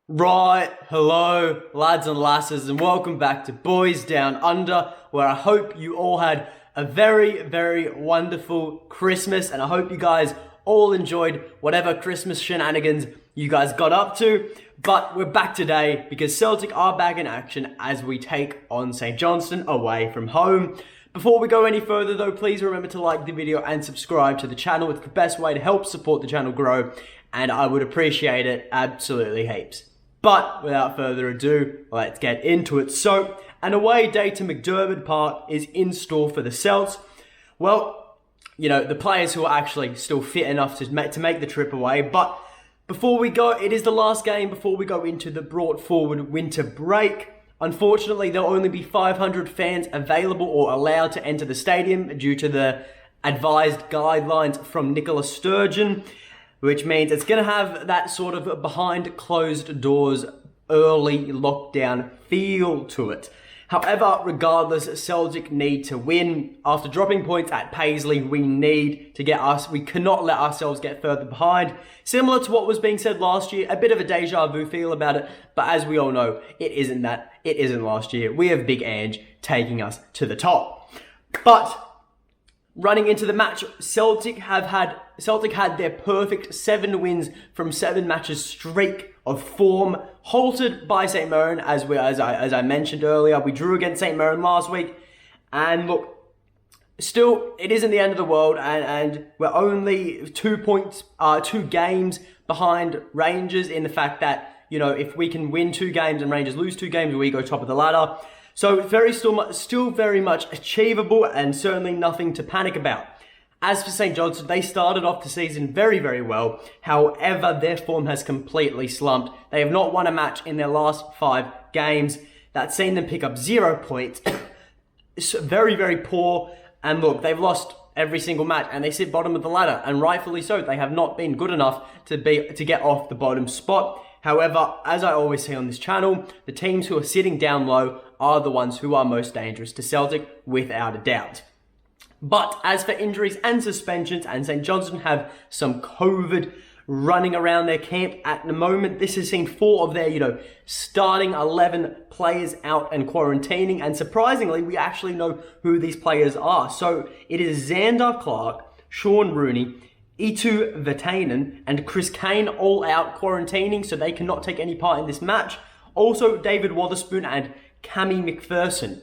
Right, hello lads and lasses, and welcome back to Boys Down Under, where I hope you all had a very wonderful Christmas, and I hope you guys all enjoyed whatever Christmas shenanigans you guys got up to. But we're back today because Celtic are back in action as we take on St Johnstone away from home. Before we go any further though, please remember to like the video and subscribe to the channel. It's the best way to help support the channel grow, and I would appreciate it absolutely heaps. But without further ado, let's get into it. So, an away day to McDermott Park is in store for the Celts. Well, you know, the players who are actually still fit enough to make the trip away. But before we go, it is the last game before we go into the brought forward winter break. Unfortunately, there'll only be 500 fans available or allowed to enter the stadium due to the advised guidelines from Nicola Sturgeon, which means it's going to have that sort of behind closed doors early lockdown feel to it. However, regardless, Celtic need to win. After dropping points at Paisley, we cannot let ourselves get further behind. Similar to what was being said last year, a bit of a deja vu feel about it, but as we all know, it isn't last year. We have Big Ange taking us to the top. But running into the match, Celtic had their perfect 7 wins from 7 matches streak of form, halted by St Mirren as I mentioned earlier. We drew against St Mirren last week, and look, still it isn't the end of the world, and we're only 2 games behind Rangers in the fact that, you know, if we can win 2 games and Rangers lose 2 games, we go top of the ladder. So still very much achievable, and certainly nothing to panic about. As for St Johnstone, they started off the season very well. However, their form has completely slumped. They have not won a match in their last 5 games. That's seen them pick up 0 points. It's very poor. And look, they've lost every single match, and they sit bottom of the ladder, and rightfully so. They have not been good enough to get off the bottom spot. However, as I always say on this channel, the teams who are sitting down low are the ones who are most dangerous to Celtic, without a doubt. But as for injuries and suspensions, and St Johnstone have some COVID running around their camp at the moment. This has seen 4 of their, starting 11 players out and quarantining. And surprisingly, we actually know who these players are. So it is Xander Clark, Sean Rooney, Itu Vatanen, and Chris Kane all out quarantining, so they cannot take any part in this match. Also, David Wotherspoon and Cammy McPherson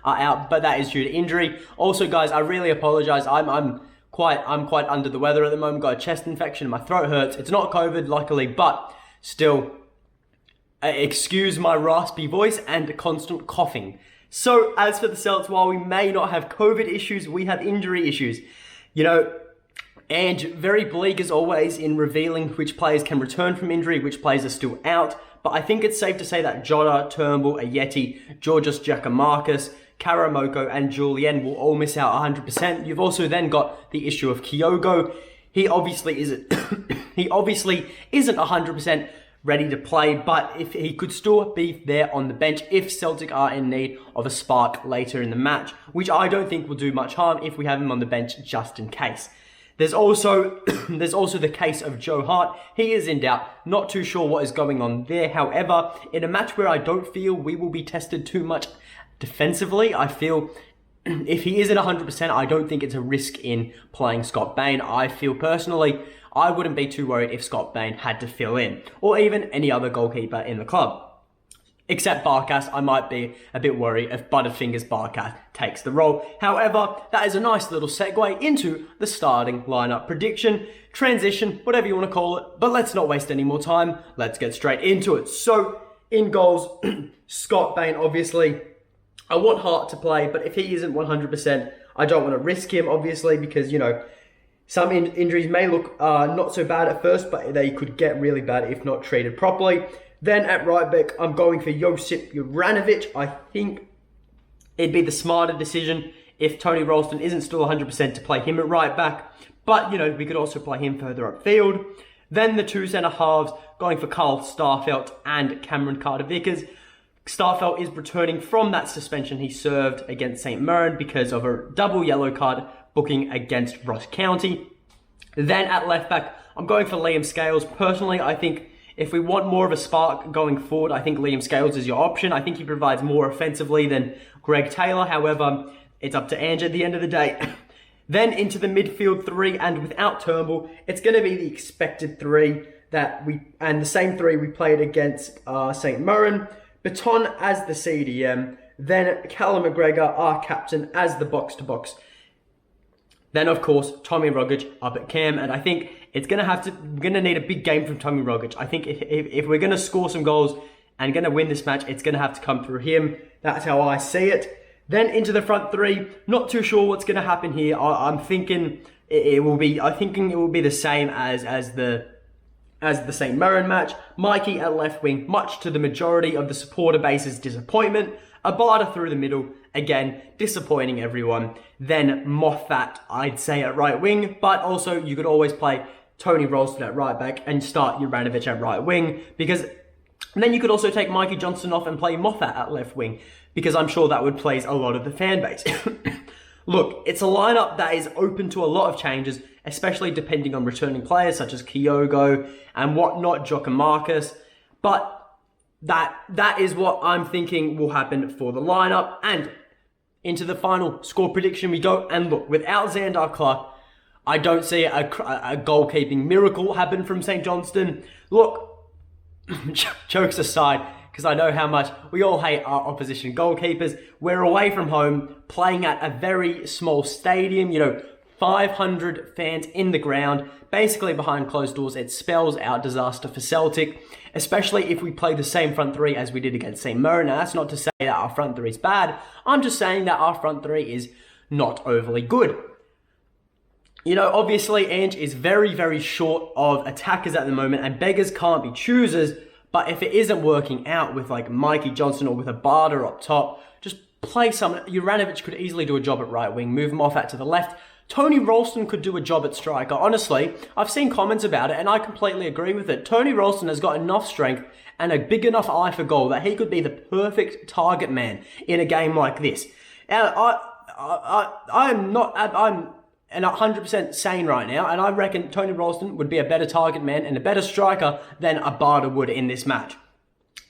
are out, but that is due to injury. Also, guys, I really apologize. I'm quite under the weather at the moment. Got a chest infection. My throat hurts. It's not COVID, luckily, but still, excuse my raspy voice and constant coughing. So, as for the Celts, while we may not have COVID issues, we have injury issues. And very bleak as always in revealing which players can return from injury, which players are still out. But I think it's safe to say that Jota, Turnbull, Ayeti, Georgios Giacomakis, Karamoko, and Julian will all miss out 100%. You've also then got the issue of Kyogo. He obviously isn't 100% ready to play, but if he could still be there on the bench if Celtic are in need of a spark later in the match, which I don't think will do much harm if we have him on the bench just in case. There's also the case of Joe Hart. He is in doubt. Not too sure what is going on there. However, in a match where I don't feel we will be tested too much defensively, I feel if he isn't 100%, I don't think it's a risk in playing Scott Bain. I feel personally, I wouldn't be too worried if Scott Bain had to fill in, or even any other goalkeeper in the club. Except Barkas, I might be a bit worried if Butterfingers Barkas takes the role. However, that is a nice little segue into the starting lineup prediction, transition, whatever you want to call it. But let's not waste any more time. Let's get straight into it. So, in goals, Scott Bain, obviously. I want Hart to play, but if he isn't 100%, I don't want to risk him, obviously, because, some injuries may look not so bad at first, but they could get really bad if not treated properly. Then at right back, I'm going for Josip Juranovic. I think it'd be the smarter decision if Tony Ralston isn't still 100% to play him at right back. But, we could also play him further upfield. Then the 2 centre halves, going for Carl Starfelt and Cameron Carter-Vickers. Starfelt is returning from that suspension he served against St Mirren because of a double yellow card booking against Ross County. Then at left back, I'm going for Liam Scales. Personally, I think If we want more of a spark going forward, I think Liam Scales is your option. I think he provides more offensively than Greg Taylor. However, it's up to Ange at the end of the day. Then into the midfield three, and without Turnbull, it's going to be the expected three and the same three we played against St Mirren. Baton as the CDM, then Callum McGregor, our captain, as the box-to-box. Then, of course, Tommy Rogic up at cam, and I think we're going to need a big game from Tommy Rogic. I think if we're going to score some goals and going to win this match, it's going to have to come through him. That's how I see it. Then into the front three, not too sure what's going to happen here. I'm thinking it will be the same as the St Mirren match. Mikey at left wing, much to the majority of the supporter base's disappointment. Abada through the middle, again, disappointing everyone. Then Moffat, I'd say, at right wing, but also you could always play Tony Ralston at right back and start Juranovic at right wing, because then you could also take Mikey Johnston off and play Moffat at left wing, because I'm sure that would please a lot of the fan base. Look, it's a lineup that is open to a lot of changes, especially depending on returning players such as Kyogo and whatnot, Jock and Marcus. But that is what I'm thinking will happen for the lineup. And into the final score prediction we go. And look, without Xander Clark, I don't see a goalkeeping miracle happen from St Johnstone. Look, jokes aside, because I know how much we all hate our opposition goalkeepers. We're away from home, playing at a very small stadium, 500 fans in the ground, basically behind closed doors. It spells out disaster for Celtic, especially if we play the same front three as we did against St Mirren. Now, that's not to say that our front three is bad. I'm just saying that our front three is not overly good. Obviously, Ange is very, very short of attackers at the moment, and beggars can't be choosers. But if it isn't working out with like Mikey Johnston or with a Barter up top, just play someone. Juranovic could easily do a job at right wing, move Moffat to the left. Tony Ralston could do a job at striker. Honestly, I've seen comments about it and I completely agree with it. Tony Ralston has got enough strength and a big enough eye for goal that he could be the perfect target man in a game like this. And I'm 100% sane right now, and I reckon Tony Ralston would be a better target man and a better striker than Abada would in this match.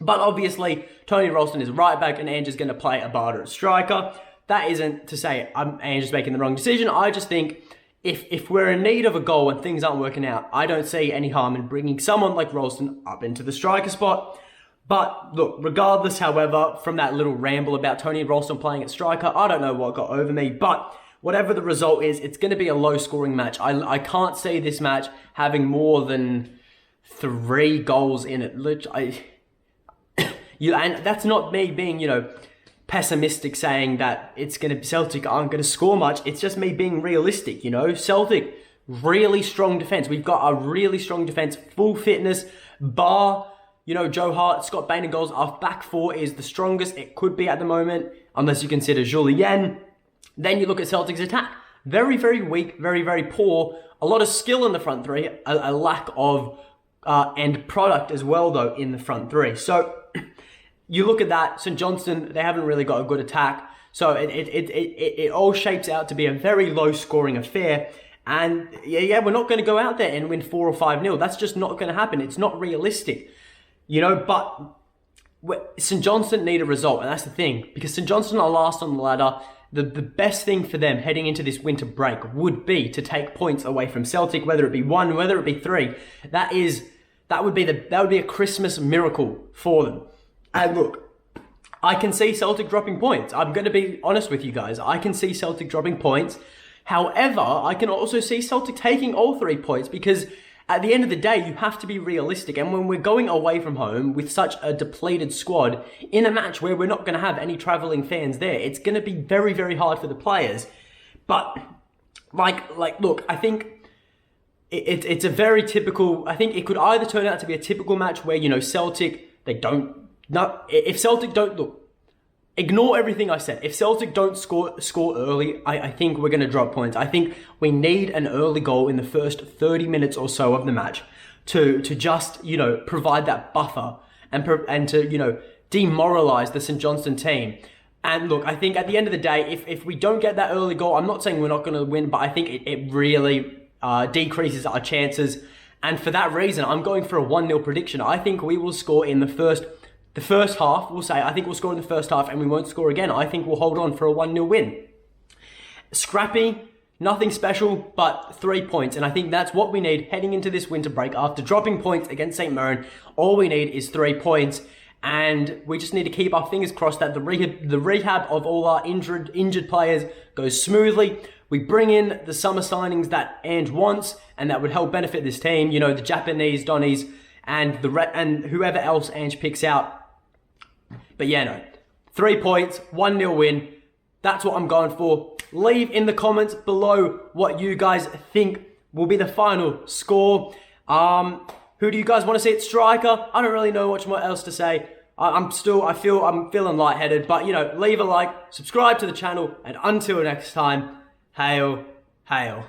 But obviously, Tony Ralston is right back and Ange is going to play Abada at striker. That isn't to say Ange is making the wrong decision. I just think if we're in need of a goal and things aren't working out, I don't see any harm in bringing someone like Ralston up into the striker spot. But look, regardless, however, from that little ramble about Tony Ralston playing at striker, I don't know what got over me, but whatever the result is, it's going to be a low-scoring match. I can't see this match having more than 3 goals in it. And that's not me being, pessimistic, saying that Celtic aren't going to score much. It's just me being realistic. Celtic, really strong defense. We've got a really strong defense, full fitness, bar. Joe Hart, Scott Bain and goals. Our back four is the strongest it could be at the moment, unless you consider Julien. Then you look at Celtic's attack. Very, very weak, very, very poor. A lot of skill in the front three, a lack of end product as well, though, in the front three. So you look at that, St Johnstone, they haven't really got a good attack. So it all shapes out to be a very low-scoring affair. And yeah, we're not going to go out there and win 4 or 5-0. That's just not going to happen. It's not realistic. But St Johnstone need a result, and that's the thing. Because St Johnstone are last on the ladder. The best thing for them heading into this winter break would be to take points away from Celtic, whether it be 1, whether it be 3. That would be a Christmas miracle for them. And look, I can see Celtic dropping points. I'm going to be honest with you guys. I can see Celtic dropping points. However, I can also see Celtic taking all 3 points, because at the end of the day, you have to be realistic. And when we're going away from home with such a depleted squad in a match where we're not going to have any travelling fans there, it's going to be very, very hard for the players. But look, I think it's a very typical. I think it could either turn out to be a typical match where Celtic if Celtic don't look. Ignore everything I said. If Celtic don't score early, I think we're going to drop points. I think we need an early goal in the first 30 minutes or so of the match to just, provide that buffer and to, demoralize the St Johnstone team. And look, I think at the end of the day, if we don't get that early goal, I'm not saying we're not going to win, but I think it really decreases our chances. And for that reason, I'm going for a 1-0 prediction. I think we will score in the first half. We'll say, I think we'll score in the first half and we won't score again. I think we'll hold on for a 1-0 win. Scrappy, nothing special, but 3 points. And I think that's what we need heading into this winter break. After dropping points against St Mirren, all we need is 3 points. And we just need to keep our fingers crossed that the rehab of all our injured players goes smoothly. We bring in the summer signings that Ange wants and that would help benefit this team. You know, the Japanese Donnies and whoever else Ange picks out. But yeah, no. 3 points, 1-0 win. That's what I'm going for. Leave in the comments below what you guys think will be the final score. Who do you guys want to see at striker? I don't really know much more else to say. I'm feeling lightheaded, but you know, leave a like, subscribe to the channel, and until next time, hail, hail.